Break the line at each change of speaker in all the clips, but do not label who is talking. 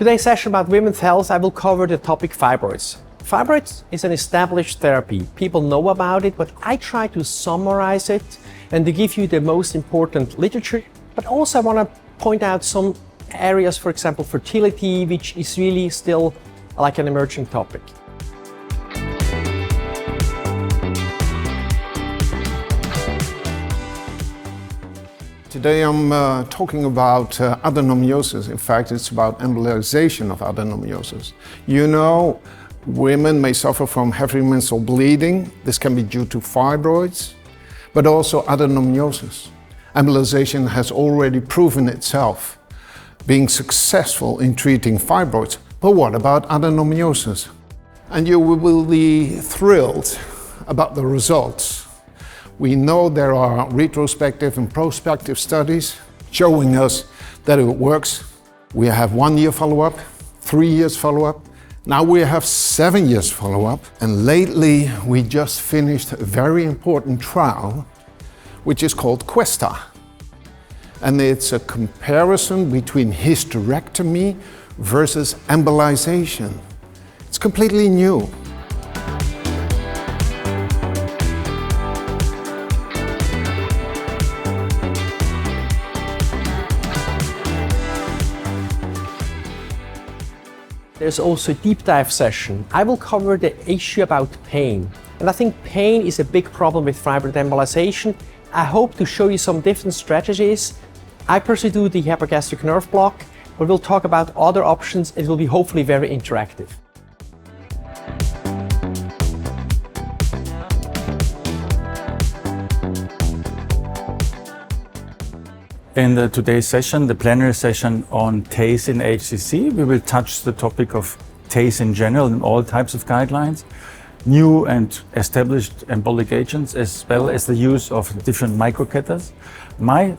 Today's session about women's health, I will cover the topic fibroids. Fibroids is an established therapy. People know about it, but I try to summarize it and to give you the most important literature. But also I want to point out some areas, for example, fertility, which is really still like an emerging topic.
Today I'm talking about adenomyosis. In fact, it's about embolization of adenomyosis. You know, women may suffer from heavy menstrual bleeding. This can be due to fibroids, but also adenomyosis. Embolization has already proven itself being successful in treating fibroids. But what about adenomyosis? And you will be thrilled about the results. We know there are retrospective and prospective studies showing us that it works. We have 1 year follow-up, 3 years follow-up. Now we have 7 years follow-up. And lately we just finished a very important trial, which is called QUESTA. And it's a comparison between hysterectomy versus embolization. It's completely new.
There's also a deep dive session. I will cover the issue about pain. And I think pain is a big problem with fibroid embolization. I hope to show you some different strategies. I personally do the hypogastric nerve block, but we'll talk about other options. It will be hopefully very interactive.
In today's session, the plenary session on TACE in HCC, we will touch the topic of TACE in general in all types of guidelines, new and established embolic agents, as well as the use of different microcatheters. My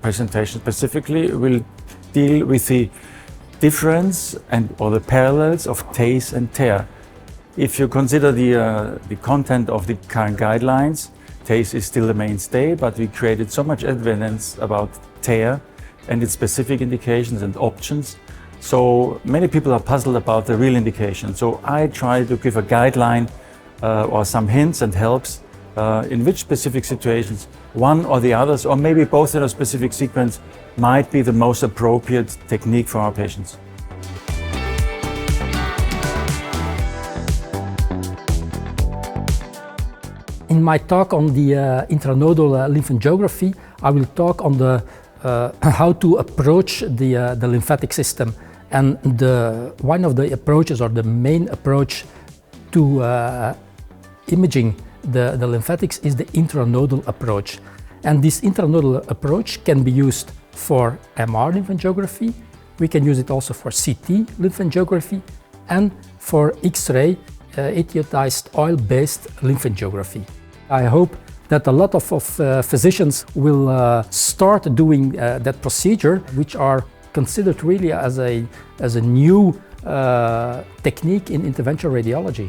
presentation specifically will deal with the difference or the parallels of TACE and TARE. If you consider the content of the current guidelines, TACE is still the mainstay, but we created so much evidence about TARE and its specific indications and options. So many people are puzzled about the real indication. So I try to give a guideline or some hints and helps in which specific situations one or the others, or maybe both in a specific sequence, might be the most appropriate technique for our patients.
In my talk on the intranodal lymphangiography, I will talk on the how to approach the lymphatic system. And one of the approaches, or the main approach to imaging the lymphatics, is the intranodal approach. And this intranodal approach can be used for MR lymphangiography. We can use it also for CT lymphangiography and for X-ray iodized oil-based lymphangiography. I hope that a lot of physicians will start doing that procedure, which are considered really as a new technique in interventional radiology.